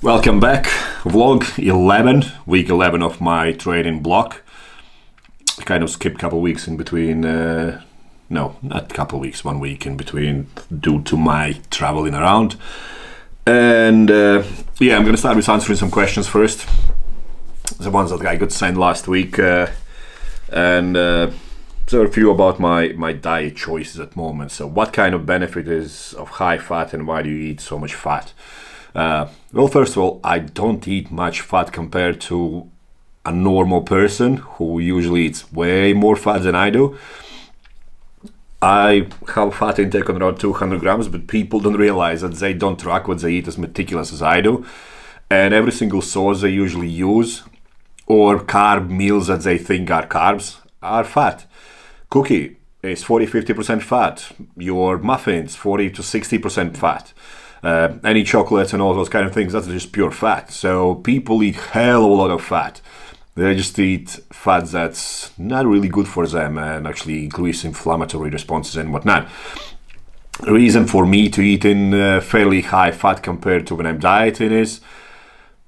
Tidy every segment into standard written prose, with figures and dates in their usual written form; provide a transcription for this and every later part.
Welcome back. Vlog 11, week 11 of my training block. I kind of skipped a couple of weeks in between. No, not a couple of weeks, 1 week in between due to my traveling around. And I'm going to start with answering some questions first. The ones that I got sent last week. So a few about my diet choices at the moment. So what kind of benefit is of high fat and why do you eat so much fat? Well, first of all, I don't eat much fat compared to a normal person who usually eats way more fat than I do. I have fat intake on around 200 grams, but people don't realize that they don't track what they eat as meticulous as I do. And every single source they usually use, or carb meals that they think are carbs, are fat. Cookie is 40-50% fat. Your muffins, 40 to 60% fat. Any chocolates and all those kind of things, that's just pure fat. So people eat hell of a lot of fat. They just eat fat that's not really good for them and actually increase inflammatory responses and whatnot. The reason for me to eat in fairly high fat compared to when I'm dieting is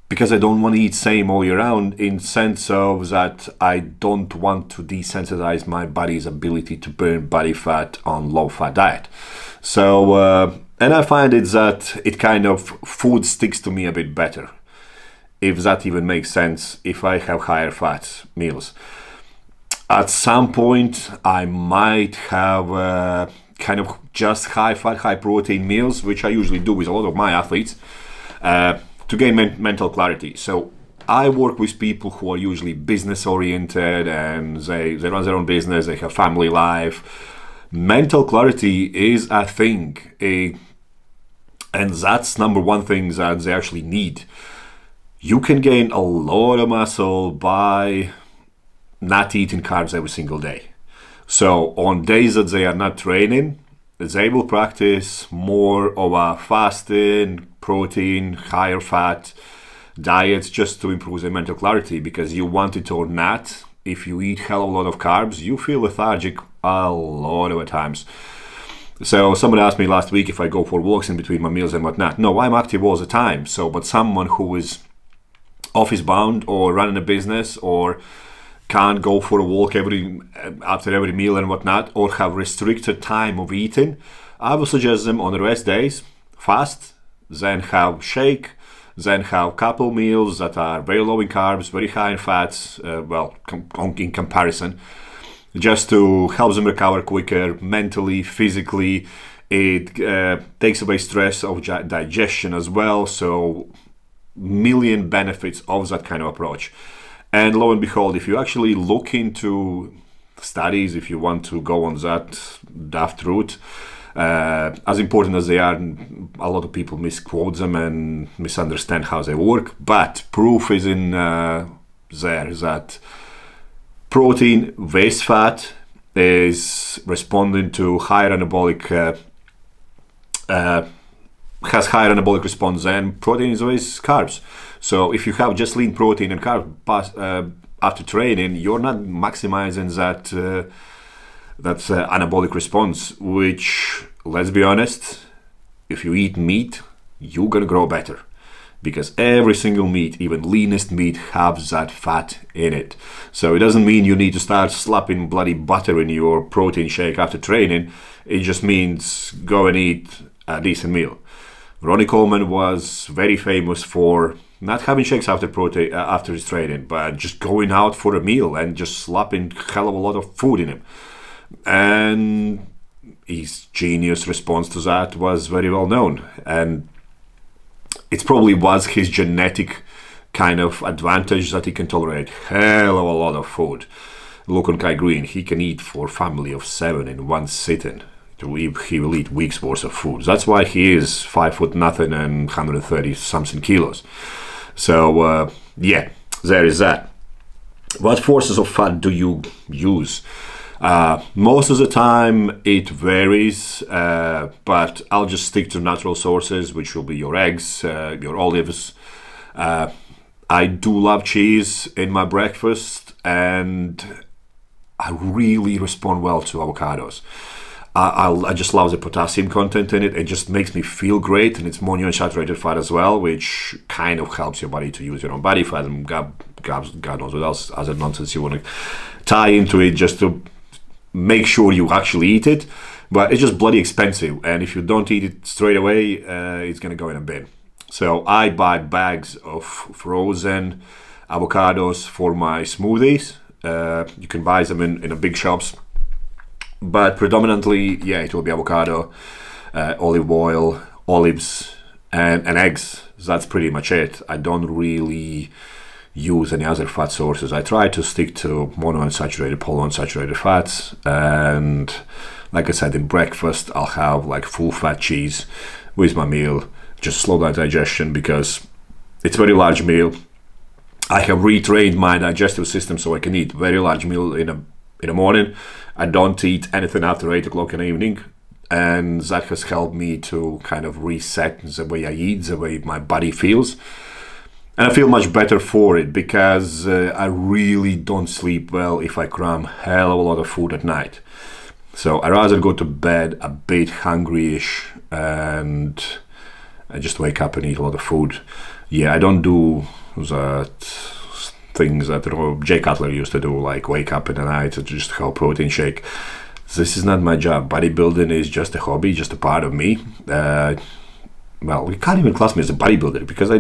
because I don't want to eat same all year round, in sense of that I don't want to desensitize my body's ability to burn body fat on low fat diet. So and I find it that it kind of food sticks to me a bit better, if that even makes sense, if I have higher fat meals. At some point, I might have kind of just high fat, high protein meals, which I usually do with a lot of my athletes, to gain mental clarity. So I work with people who are usually business oriented and they run their own business, they have family life. Mental clarity is a thing, and that's number one thing that they actually need. You can gain a lot of muscle by not eating carbs every single day. So on days that they are not training, they will practice more of a fasting, protein, higher fat diets just to improve their mental clarity, because you want it or not, if you eat hell of a lot of carbs, you feel lethargic a lot of the times. So somebody asked me last week if I go for walks in between my meals and whatnot. No, I'm active all the time. But someone who is office bound or running a business or can't go for a walk after every meal and whatnot, or have restricted time of eating, I would suggest them on the rest days fast, then have shake, then have couple meals that are very low in carbs, very high in fats, in comparison, just to help them recover quicker mentally, physically. It takes away stress of digestion as well. So million benefits of that kind of approach. And lo and behold, if you actually look into studies, if you want to go on that daft route, as important as they are, a lot of people misquote them and misunderstand how they work. But proof is in there that protein, waste fat, is responding to higher anabolic, has higher anabolic response than protein is always carbs. So if you have just lean protein and carb after training, you're not maximizing that anabolic response, which, let's be honest, if you eat meat, you're gonna grow better. Because every single meat, even leanest meat, has that fat in it. So it doesn't mean you need to start slapping bloody butter in your protein shake after training. It just means go and eat a decent meal. Ronnie Coleman was very famous for not having shakes after his training, but just going out for a meal and just slapping hell of a lot of food in him. And his genius response to that was very well known. And it probably was his genetic kind of advantage that he can tolerate hell of a lot of food. Look on Kai Green, he can eat for a family of 7 in one sitting. He will eat weeks worth of food. That's why he is 5 foot nothing and 130 something kilos. So there is that. What sources of fat do you use? Most of the time it varies, but I'll just stick to natural sources, which will be your eggs, your olives. I do love cheese in my breakfast, and I really respond well to avocados. I just love the potassium content in it. It just makes me feel great, and it's monounsaturated fat as well, which kind of helps your body to use your own body fat, and God knows what else, other nonsense you want to tie into it just to make sure you actually eat it. But it's just bloody expensive, and if you don't eat it straight away, it's going to go in a bin. So I buy bags of frozen avocados for my smoothies. You can buy them in the big shops. But predominantly, it will be avocado, olive oil, olives, and eggs. That's pretty much it. I don't really use any other fat sources. I try to stick to monounsaturated, polyunsaturated fats. And like I said, in breakfast, I'll have like full fat cheese with my meal. Just slow down digestion because it's a very large meal. I have retrained my digestive system so I can eat very large meal in the morning. I don't eat anything after 8 o'clock in the evening, and that has helped me to kind of reset the way I eat, the way my body feels. And I feel much better for it because I really don't sleep well if I cram hell of a lot of food at night. So I rather go to bed a bit hungry-ish and I just wake up and eat a lot of food. I don't do that things that Jay Cutler used to do, like wake up in the night and just have a protein shake. This is not my job. Bodybuilding is just a hobby, just a part of me. Well, you can't even class me as a bodybuilder because I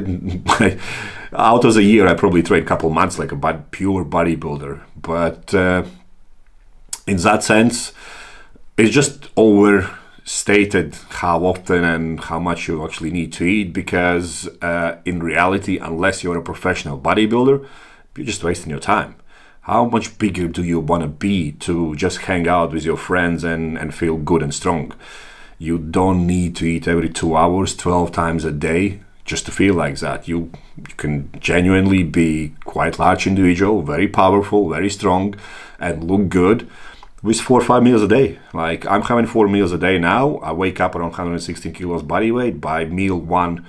out of the year I probably train a couple months like a pure bodybuilder. But in that sense, it's just overstated how often and how much you actually need to eat because in reality, unless you're a professional bodybuilder, you're just wasting your time. How much bigger do you want to be to just hang out with your friends and feel good and strong? You don't need to eat every 2 hours, 12 times a day just to feel like that. You can genuinely be quite large individual, very powerful, very strong, and look good with 4 or 5 meals a day. Like I'm having 4 meals a day now. I wake up around 116 kilos body weight. By meal 1,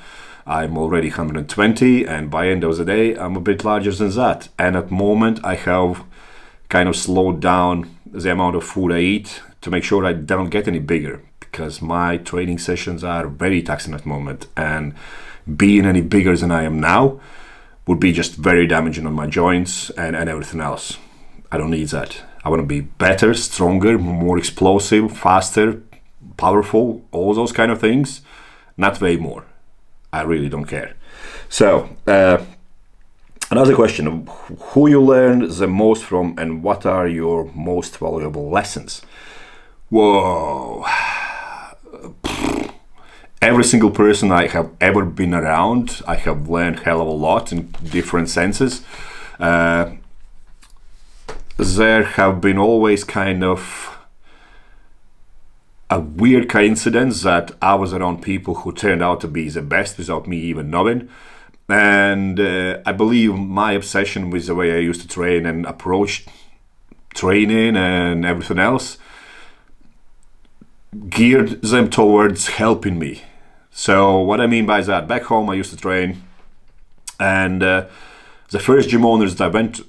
I'm already 120, and by end of the day, I'm a bit larger than that. And at the moment, I have kind of slowed down the amount of food I eat to make sure I don't get any bigger because my training sessions are very taxing at the moment, and being any bigger than I am now would be just very damaging on my joints and everything else. I don't need that. I want to be better, stronger, more explosive, faster, powerful, all those kind of things, not way more. I really don't care. So, another question, who you learn the most from and what are your most valuable lessons? Whoa. Every single person I have ever been around, I have learned hell of a lot in different senses. There have been always kind of a weird coincidence that I was around people who turned out to be the best without me even knowing. And I believe my obsession with the way I used to train and approach training and everything else geared them towards helping me. So what I mean by that, back home I used to train, and the first gym owners that I went,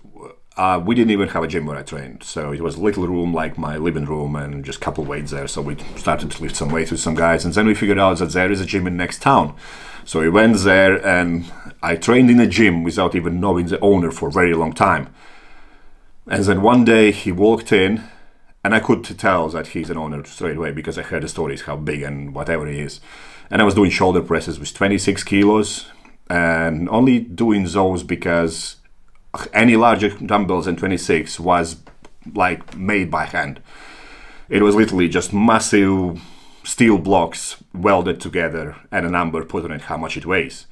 we didn't even have a gym where I trained. So it was a little room like my living room and just a couple of weights there. So we started to lift some weights with some guys, and then we figured out that there is a gym in next town. So we went there and I trained in a gym without even knowing the owner for a very long time. And then one day he walked in, and I could tell that he's an owner straight away because I heard the stories how big and whatever he is. And I was doing shoulder presses with 26 kilos and only doing those because any larger dumbbells than 26 was like made by hand. It was literally just massive steel blocks welded together and a number put on it how much it weighs.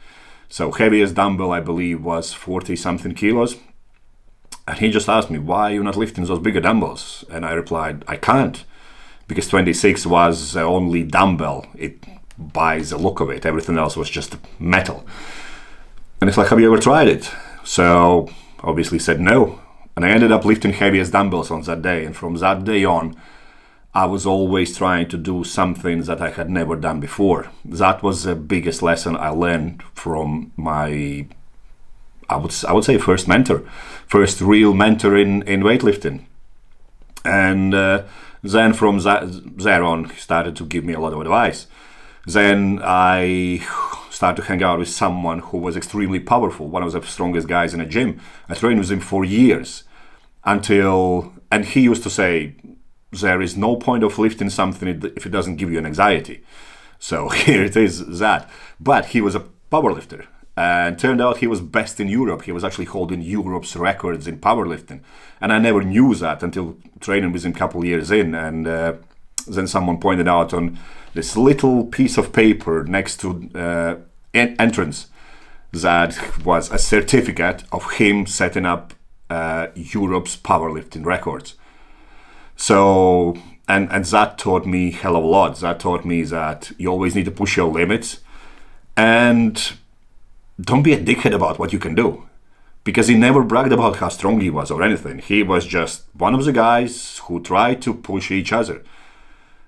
So heaviest dumbbell I believe was 40 something kilos. And he just asked me, why are you not lifting those bigger dumbbells? And I replied, I can't, because 26 was the only dumbbell. It by the look of it, everything else was just metal. And it's like, have you ever tried it? So obviously said no. And I ended up lifting heaviest dumbbells on that day. And from that day on, I was always trying to do something that I had never done before. That was the biggest lesson I learned from my, I would say first mentor, first real mentor in weightlifting. And Then from there on, he started to give me a lot of advice. Then I started to hang out with someone who was extremely powerful, one of the strongest guys in a gym. I trained with him for years and he used to say, there is no point of lifting something if it doesn't give you an anxiety. So here it is that. But he was a powerlifter. And turned out he was best in Europe. He was actually holding Europe's records in powerlifting. And I never knew that until training with him a couple of years in. And then someone pointed out on this little piece of paper next to entrance that was a certificate of him setting up Europe's powerlifting records. So, and that taught me a hell of a lot. That taught me that you always need to push your limits. And don't be a dickhead about what you can do. Because he never bragged about how strong he was or anything. He was just one of the guys who tried to push each other.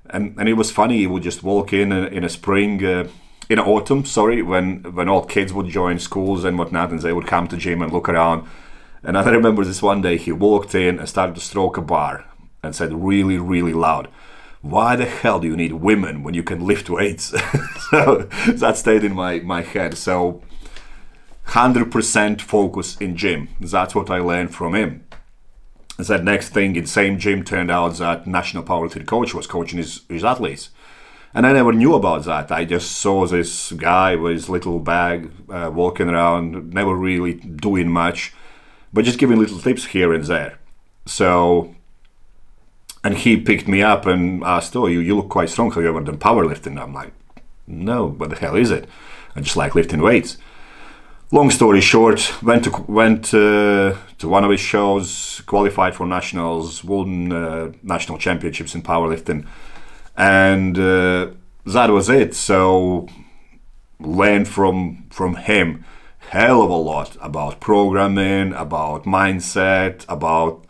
And it was funny, he would just walk in a spring, in autumn, when all kids would join schools and whatnot, and they would come to gym and look around. And I remember this one day, he walked in and started to stroke a bar and said really, really loud, "Why the hell do you need women when you can lift weights?" So that stayed in my head. So 100% focus in gym. That's what I learned from him. That next thing in same gym turned out that national powerlifting coach was coaching his athletes. And I never knew about that. I just saw this guy with his little bag walking around, never really doing much, but just giving little tips here and there. So, and he picked me up and asked, "Oh, you look quite strong. Have you ever done powerlifting?" I'm like, "No, what the hell is it? I just like lifting weights." Long story short, went to one of his shows, qualified for nationals, won national championships in powerlifting, and that was it. So learned from him hell of a lot about programming, about mindset, about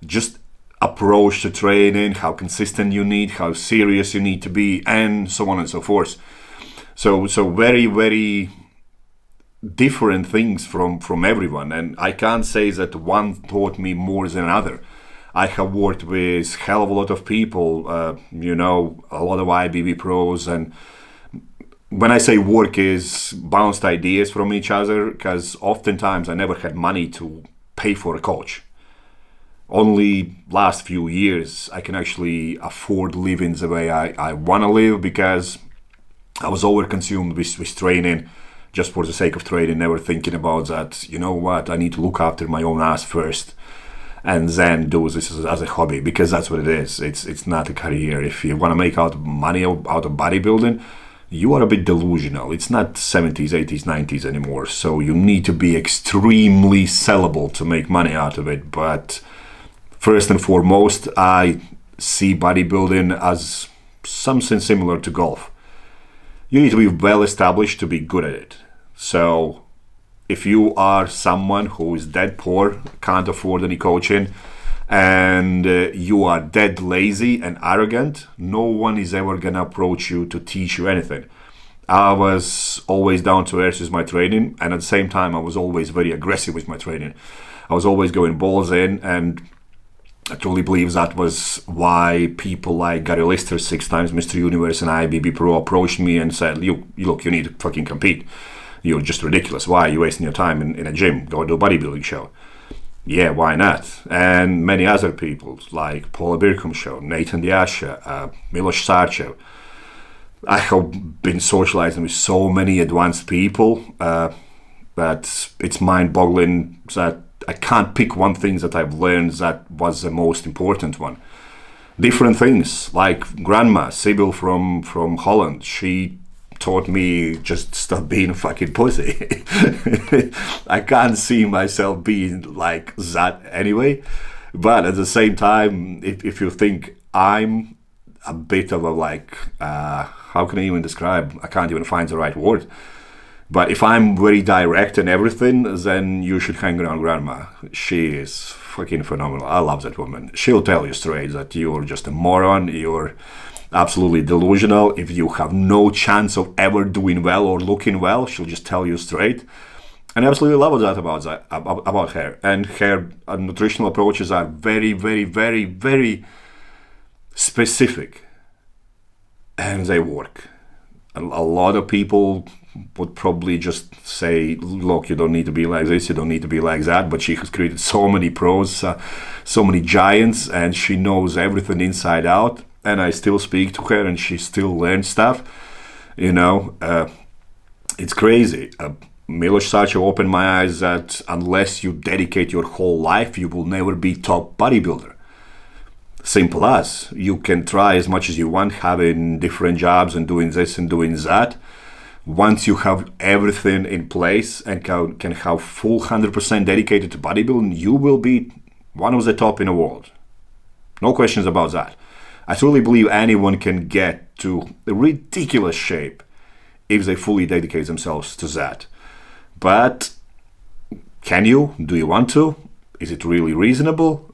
just approach to training, how consistent you need, how serious you need to be, and so on and so forth. So very, very different things from everyone, and I can't say that one taught me more than another. I have worked with hell of a lot of people, a lot of IBB pros, and when I say work is bounced ideas from each other, because oftentimes I never had money to pay for a coach. Only last few years I can actually afford living the way I want to live, because I was overconsumed with training just for the sake of training, never thinking about that, you know what, I need to look after my own ass first and then do this as a hobby, because that's what it is. It's not a career. If you want to make money out of bodybuilding, you are a bit delusional. It's not 70s, 80s, 90s anymore. So you need to be extremely sellable to make money out of it. But first and foremost, I see bodybuilding as something similar to golf. You need to be well established to be good at it. So if you are someone who is dead poor, can't afford any coaching, and you are dead lazy and arrogant, no one is ever gonna approach you to teach you anything. I was always down to earth with my training, and at the same time I was always very aggressive with my training. I was always going balls in, and I truly believe that was why people like Gary Lister, 6 times Mr. Universe and IBB Pro, approached me and said, you need to fucking compete. You're just ridiculous. Why are you wasting your time in a gym? Go do a bodybuilding show. Yeah, why not? And many other people like Paula Birkham show, Nathan Diasha, Miloš Sarcev. I have been socializing with so many advanced people that it's mind-boggling that I can't pick one thing that I've learned that was the most important one. Different things, like Grandma, Sybil from Holland. She taught me just stop being a fucking pussy. I can't see myself being like that anyway. But at the same time, if you think I'm a bit of a how can I even describe? I can't even find the right word. But if I'm very direct and everything, then you should hang around Grandma. She is fucking phenomenal. I love that woman. She'll tell you straight that you're just a moron. You're absolutely delusional. If you have no chance of ever doing well or looking well, she'll just tell you straight. And I absolutely love that about her. And her nutritional approaches are very, very, very, very specific, and they work. A lot of people would probably just say, look, you don't need to be like this, you don't need to be like that, but she has created so many pros, so many giants, and she knows everything inside out, and I still speak to her and she still learns stuff. It's crazy. Miloš Sarcev opened my eyes that unless you dedicate your whole life, you will never be top bodybuilder. Simple as. You can try as much as you want, having different jobs and doing this and doing that. Once you have everything in place and can have full 100% dedicated to bodybuilding, you will be one of the top in the world. No questions about that. I truly believe anyone can get to a ridiculous shape if they fully dedicate themselves to that. But can you? Do you want to? Is it really reasonable?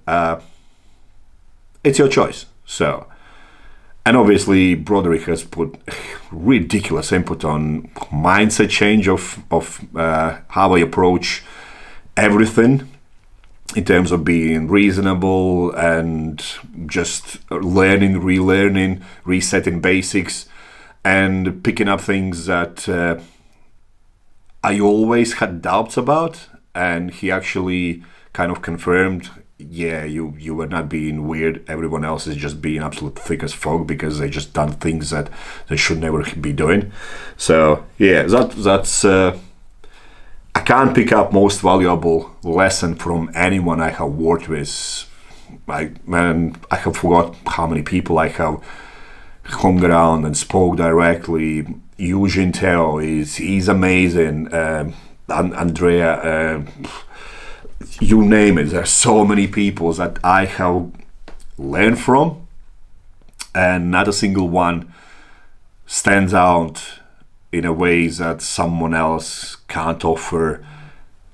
It's your choice. So, and obviously Broderick has put ridiculous input on mindset change of how I approach everything in terms of being reasonable and just learning, relearning, resetting basics, and picking up things that I always had doubts about. And he actually kind of confirmed, yeah, you were not being weird. Everyone else is just being absolute thick as fog because they just done things that they should never be doing. So yeah, that's I can't pick up most valuable lesson from anyone I have worked with. I have forgot how many people I have hung around and spoke directly. Eugene Teo he's amazing. Andrea. You name it, there are so many people that I have learned from, and not a single one stands out in a way that someone else can't offer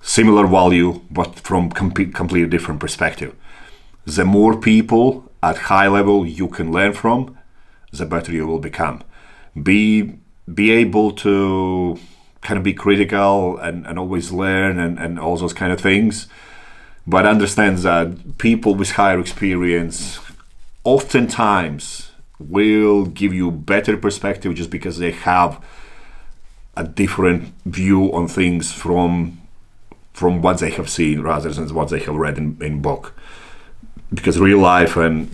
similar value, but from completely different perspective. The more people at high level you can learn from, the better you will become. Be able to kind of be critical and always learn and all those kind of things, but understand that people with higher experience oftentimes will give you better perspective just because they have a different view on things from what they have seen rather than what they have read in book, because real life and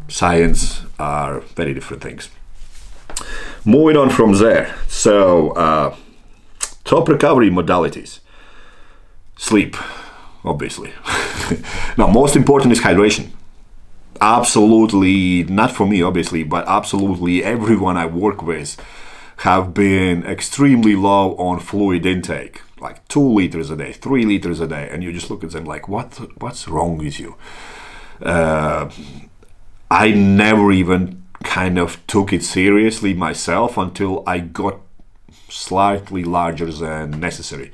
science are very different things. Moving on from there, so top recovery modalities. Sleep, obviously. Now, most important is hydration. Absolutely, not for me, obviously, but absolutely everyone I work with have been extremely low on fluid intake, like 2 liters a day, 3 liters a day, and you just look at them like, what's wrong with you? I never even kind of took it seriously myself until I got slightly larger than necessary.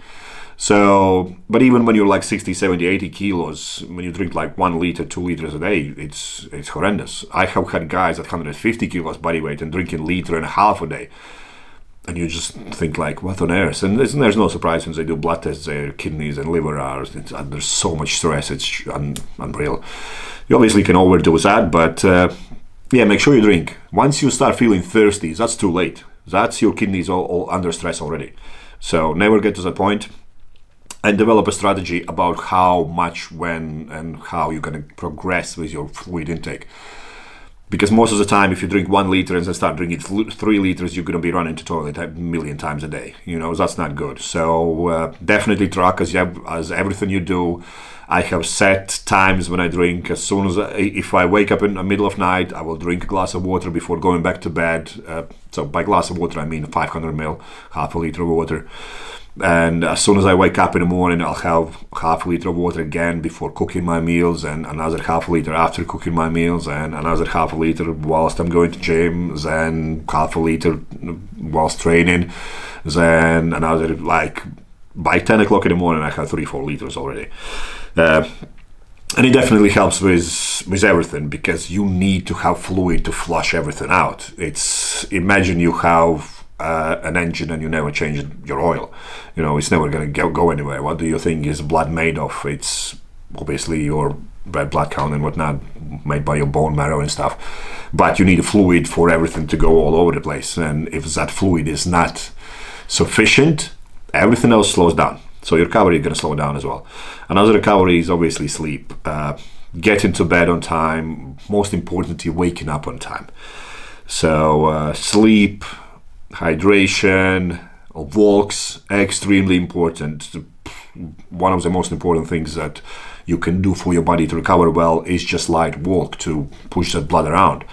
So, but even when you're like 60, 70, 80 kilos, when you drink like 1 liter, 2 liters a day, it's horrendous. I have had guys at 150 kilos body weight and drinking 1.5 liters a day. And you just think like, what on earth? And there's no surprise when they do blood tests, their kidneys and liver are under so much stress, it's unreal. You obviously can overdo that, but yeah, make sure you drink. Once you start feeling thirsty, that's too late. That's your kidneys all under stress already. So never get to that point, and develop a strategy about how much, when, and how you're going to progress with your fluid intake. Because most of the time, if you drink 1 liter and then start drinking 3 liters, you're going to be running to toilet a million times a day. That's not good. So definitely track as everything you do. I have set times when I drink. As soon as if I wake up in the middle of night, I will drink a glass of water before going back to bed. So by glass of water, I mean 500 ml, half a liter of water. And as soon as I wake up in the morning, I'll have half a liter of water again before cooking my meals, and another half a liter after cooking my meals, and another half a liter whilst I'm going to gym, then half a liter whilst training, then another, like by 10 o'clock in the morning I have 3-4 liters already. And it definitely helps with everything, because you need to have fluid to flush everything out. Imagine you have an engine and you never change your oil. It's never going to go anywhere. What do you think is blood made of? It's obviously your red blood count and whatnot, made by your bone marrow and stuff. but you need a fluid for everything to go all over the place. And if that fluid is not sufficient, everything else slows down. So your recovery is going to slow down as well. Another recovery is obviously sleep. Get into bed on time. Most importantly, waking up on time. So sleep, hydration, walks, extremely important. One of the most important things that you can do for your body to recover well is just light walk to push that blood around.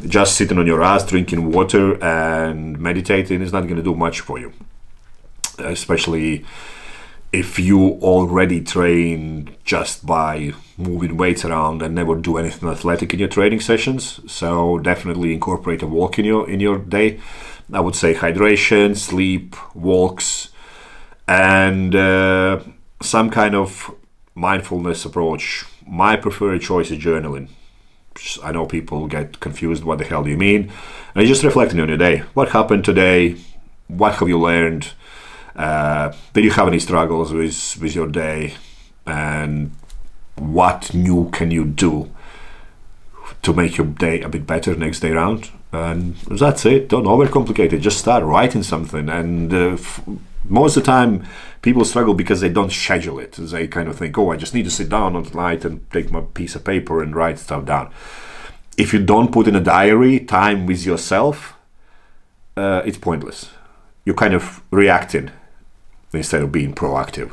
Just sitting on your ass, drinking water and meditating is not going to do much for you. Especially if you already train just by moving weights around and never do anything athletic in your training sessions. So definitely incorporate a walk in your day. I would say hydration, sleep, walks, and some kind of mindfulness approach. My preferred choice is journaling. I know people get confused. What the hell do you mean? And just reflecting on your day. What happened today? What have you learned? Did you have any struggles with your day? And what new can you do to make your day a bit better next day round? And that's it. Don't overcomplicate it. Just start writing something. And most of the time, people struggle because they don't schedule it. They kind of think, I just need to sit down on the night and take my piece of paper and write stuff down. If you don't put in a diary time with yourself, it's pointless. You're kind of reacting instead of being proactive.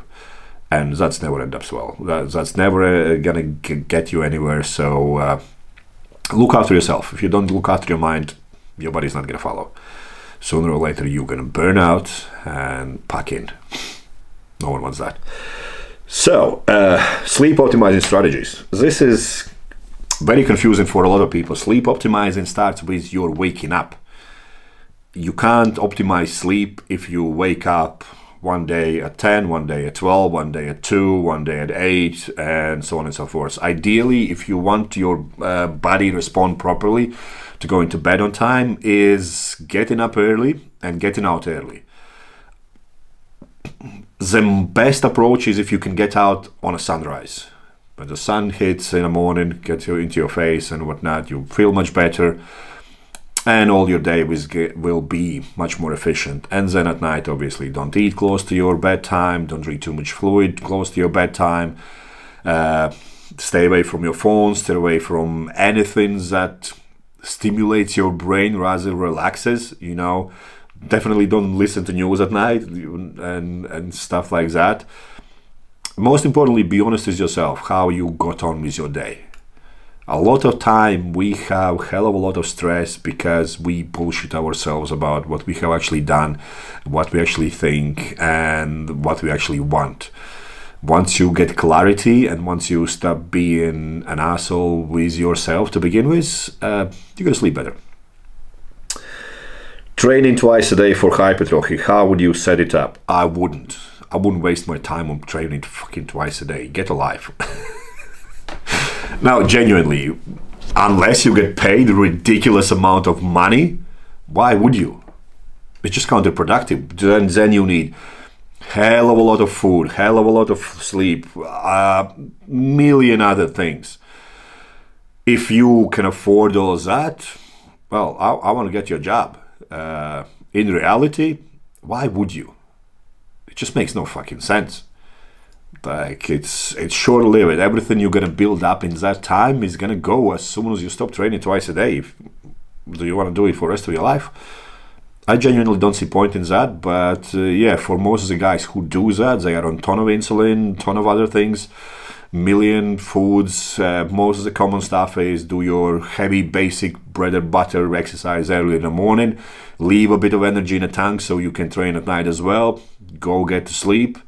And that's never ends up well. That's never going to get you anywhere. So look after yourself. If you don't look after your mind, your body's not going to follow. Sooner or later, you're going to burn out and pack in. No one wants that. So, sleep optimizing strategies. This is very confusing for a lot of people. Sleep optimizing starts with your waking up. You can't optimize sleep if you wake up one day at 10, one day at 12, one day at 2, one day at 8, and so on and so forth. Ideally, if you want your body to respond properly to going to bed on time, is getting up early and getting out early. The best approach is if you can get out on a sunrise. When the sun hits in the morning, gets you into your face and whatnot, you feel much better. And all your day will be much more efficient. And then at night, obviously, don't eat close to your bedtime. Don't drink too much fluid close to your bedtime. Stay away from your phone. Stay away from anything that stimulates your brain rather than relaxes. Definitely don't listen to news at night and stuff like that. Most importantly, be honest with yourself how you got on with your day. A lot of time we have a hell of a lot of stress because we bullshit ourselves about what we have actually done, what we actually think, and what we actually want. Once you get clarity and once you stop being an asshole with yourself to begin with, you're going to sleep better. Training twice a day for hypertrophy. How would you set it up? I wouldn't waste my time on training fucking twice a day. Get a life. Now, genuinely, unless you get paid a ridiculous amount of money, why would you? It's just counterproductive. Then you need hell of a lot of food, hell of a lot of sleep, million other things. If you can afford all that, well, I want to get your job. In reality, why would you? It just makes no fucking sense. Like, it's short-lived. Everything you're going to build up in that time is going to go as soon as you stop training twice a day. Do you want to do it for the rest of your life? I genuinely don't see point in that, but for most of the guys who do that, they are on ton of insulin, ton of other things, million foods. Most of the common stuff is do your heavy basic bread and butter exercise early in the morning, leave a bit of energy in the tank so you can train at night as well, go get to sleep,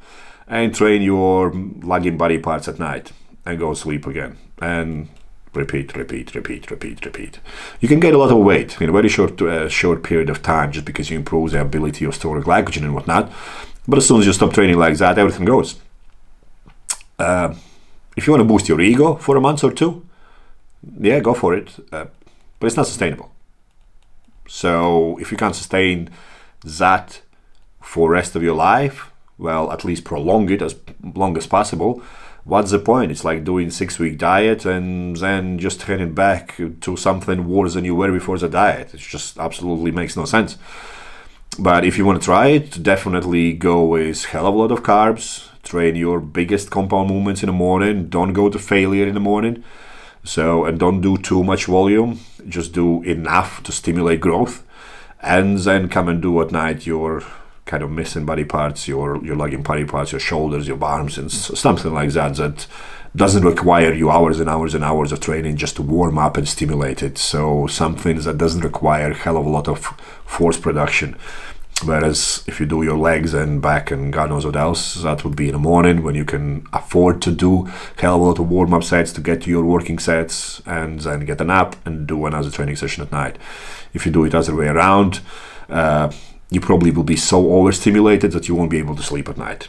and train your lagging body parts at night and go sleep again. And repeat. You can get a lot of weight in a very short period of time just because you improve the ability of storing glycogen and whatnot. But as soon as you stop training like that, everything goes. If you want to boost your ego for a month or two, yeah, go for it. But it's not sustainable. So if you can't sustain that for the rest of your life, well, at least prolong it as long as possible. what's the point? It's like doing 6-week diet and then just heading back to something worse than you were before the diet. It just absolutely makes no sense. But if you want to try it, definitely go with hell of a lot of carbs. Train your biggest compound movements in the morning. Don't go to failure in the morning. And don't do too much volume. Just do enough to stimulate growth. And then come and do at night your kind of missing body parts, your lagging body parts, your shoulders, your arms, and something like that doesn't require you hours and hours and hours of training just to warm up and stimulate it. So something that doesn't require a hell of a lot of force production. Whereas if you do your legs and back and God knows what else, that would be in the morning when you can afford to do a hell of a lot of warm-up sets to get to your working sets and then get a nap and do another training session at night. If you do it other way around, you probably will be so overstimulated that you won't be able to sleep at night.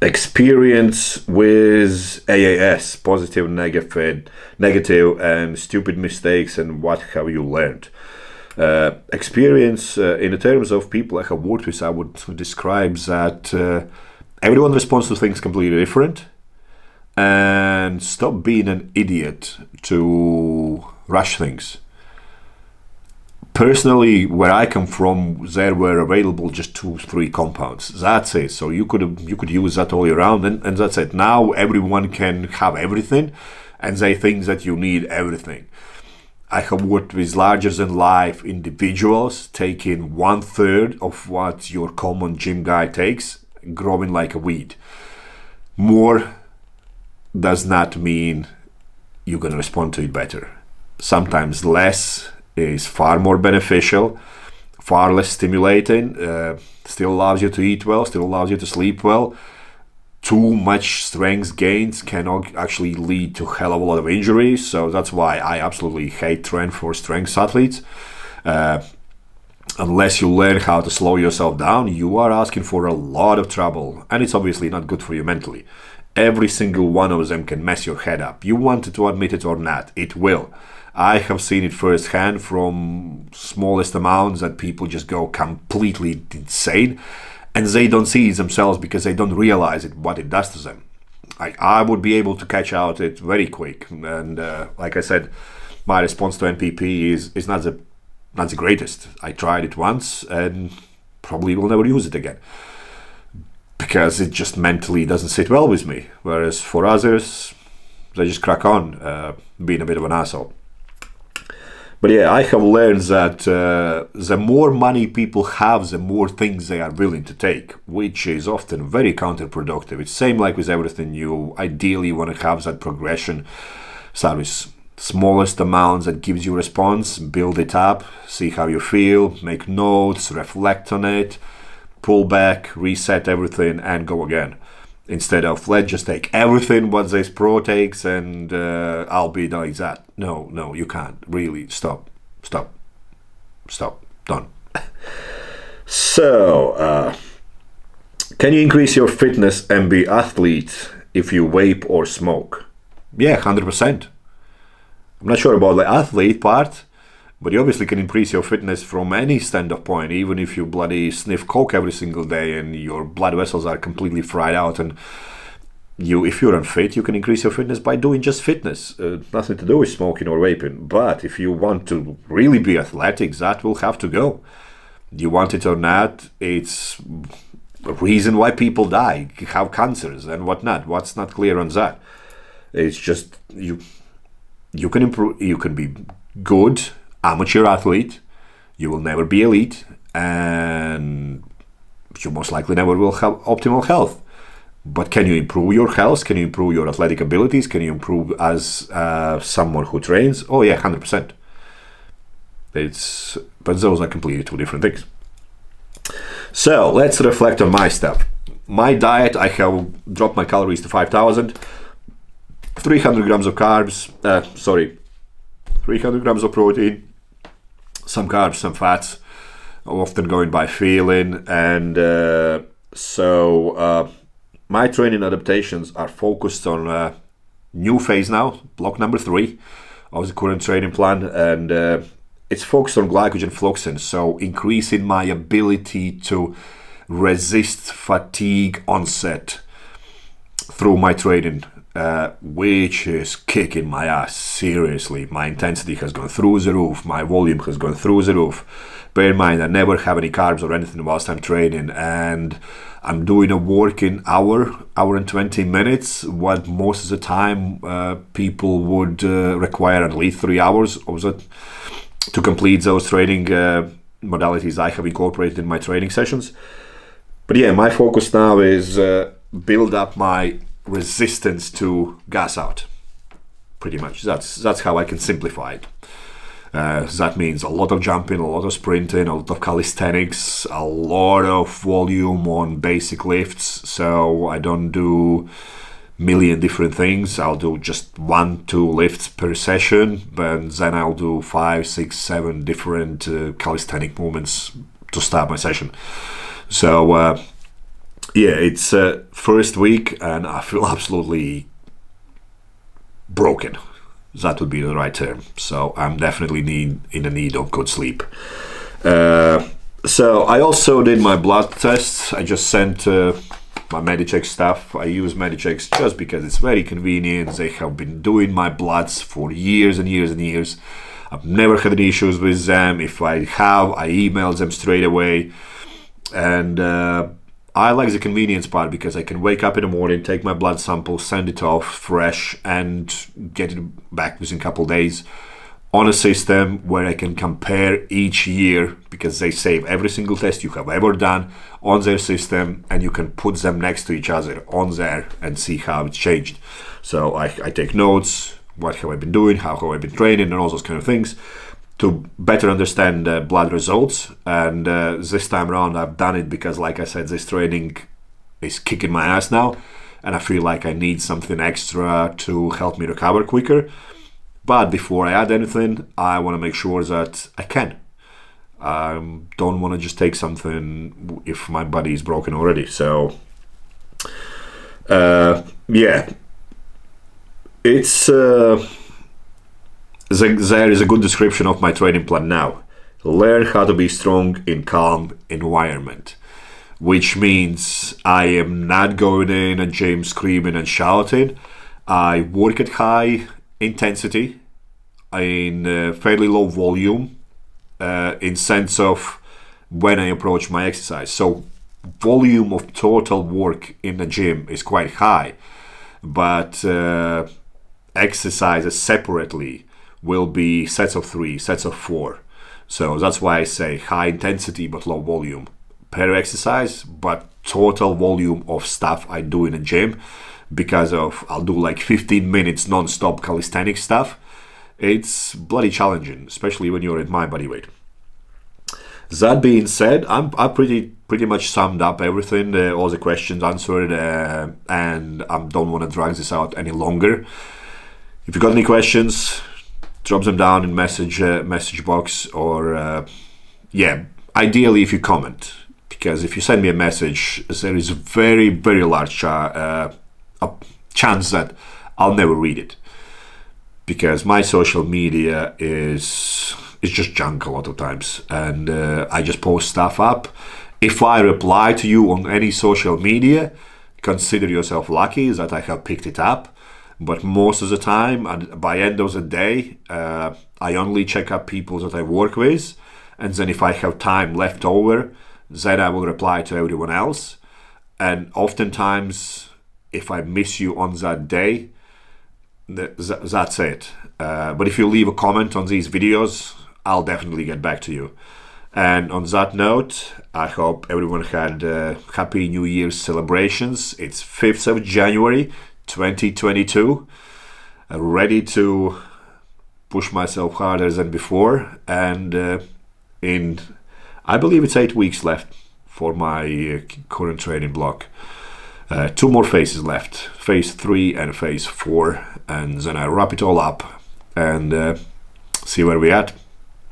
Experience with AAS, positive, negative, and stupid mistakes, and what have you learned? Experience in the terms of people I have worked with, I would describe that everyone responds to things completely different, and stop being an idiot to rush things. Personally, where I come from, there were available just 2-3 compounds. That's it. So you could use that all year round, and that's it. Now everyone can have everything, and they think that you need everything. I have worked with larger-than-life individuals taking 1/3 of what your common gym guy takes, growing like a weed. More does not mean you're going to respond to it better. Sometimes less is far more beneficial, far less stimulating, still allows you to eat well, still allows you to sleep well. Too much strength gains can actually lead to a hell of a lot of injuries, so that's why I absolutely hate training for strength athletes. Unless you learn how to slow yourself down, you are asking for a lot of trouble, and it's obviously not good for you mentally. Every single one of them can mess your head up. You wanted to admit it or not, it will. I have seen it firsthand from smallest amounts that people just go completely insane, and they don't see it themselves because they don't realize what it does to them. I would be able to catch out it very quick, and like I said, my response to NPP is not the greatest. I tried it once and probably will never use it again because it just mentally doesn't sit well with me. Whereas for others, they just crack on being a bit of an asshole. But yeah, I have learned that the more money people have, the more things they are willing to take, which is often very counterproductive. It's same like with everything. You ideally want to have that progression. Start with smallest amounts that gives you response, build it up, see how you feel, make notes, reflect on it, pull back, reset everything, and go again. Instead of, let's just take everything what this pro takes and I'll be like that. No, you can't. Really, stop, done. So, can you increase your fitness and be athlete if you vape or smoke? Yeah, 100%. I'm not sure about the athlete part, but you obviously can increase your fitness from any stand-up point, even if you bloody sniff coke every single day and your blood vessels are completely fried out. And if you're unfit, you can increase your fitness by doing just fitness. Nothing to do with smoking or vaping. But if you want to really be athletic, that will have to go. You want it or not, it's a reason why people die, have cancers and whatnot. What's not clear on that? It's just you can improve. You can be good amateur athlete, you will never be elite, and you most likely never will have optimal health. But can you improve your health? Can you improve your athletic abilities? Can you improve as someone who trains? Oh yeah, 100%. But those are completely two different things. So let's reflect on my stuff. My diet, I have dropped my calories to 5,000, 300 grams of carbs, 300 grams of protein, some carbs, some fats, often going by feeling. And so my training adaptations are focused on a new phase now, block number 3 of the current training plan. And it's focused on glycogen fluxing, so increasing my ability to resist fatigue onset. through my training, which is kicking my ass. Seriously, my intensity has gone through the roof, my volume has gone through the roof. Bear in mind, I never have any carbs or anything whilst I'm training, and I'm doing a working hour and 20 minutes, what most of the time people would require at least 3 hours of that to complete those training modalities I have incorporated in my training sessions. But yeah, my focus now is build up my resistance to gas out. Pretty much, that's how I can simplify it. That means a lot of jumping, a lot of sprinting, a lot of calisthenics, a lot of volume on basic lifts. So I don't do million different things. I'll do just 1-2 lifts per session, but then I'll do 5, 6, 7 different calisthenic movements to start my session. So yeah, it's first week and I feel absolutely broken. That would be the right term. So I'm definitely in the need of good sleep. So I also did my blood tests. I just sent my Medicheck stuff. I use Medicheck just because it's very convenient. They have been doing my bloods for years and years and years. I've never had any issues with them. If I have, I email them straight away. And I like the convenience part because I can wake up in the morning, take my blood sample, send it off fresh, and get it back within a couple of days on a system where I can compare each year, because they save every single test you have ever done on their system, and you can put them next to each other on there and see how it's changed. So I take notes, what have I been doing, how have I been training, and all those kind of things, to better understand blood results. And this time around I've done it because, like I said, this training is kicking my ass now, and I feel like I need something extra to help me recover quicker. But before I add anything, I want to make sure that I can. I don't want to just take something if my body is broken already. So yeah, it's there is a good description of my training plan now. Learn how to be strong in calm environment, which means I am not going in a gym screaming and shouting. I work at high intensity in fairly low volume in sense of when I approach my exercise. So volume of total work in the gym is quite high, but exercises separately will be sets of 3, sets of 4. So that's why I say high intensity but low volume per exercise, but total volume of stuff I do in a gym, because of I'll do like 15 minutes non-stop calisthenic stuff. It's bloody challenging, especially when you're at my body weight. That being said, I pretty much summed up everything, all the questions answered, and I don't want to drag this out any longer. If you got any questions, drop them down in message box, or yeah, ideally if you comment, because if you send me a message, there is a very, very large chance that I'll never read it, because my social media is just junk a lot of times, and I just post stuff up. If I reply to you on any social media, consider yourself lucky that I have picked it up. But most of the time, and by end of the day, I only check up people that I work with, and then if I have time left over, then I will reply to everyone else. And oftentimes, if I miss you on that day, that's it. But if you leave a comment on these videos, I'll definitely get back to you. And on that note, I hope everyone had Happy New Year's celebrations. It's 5th of January 2022. Ready to push myself harder than before, and I believe it's 8 weeks left for my current training block. 2 more phases left, phase 3 and phase 4, and then I wrap it all up and see where we're at.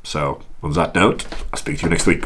So on that note, I'll speak to you next week.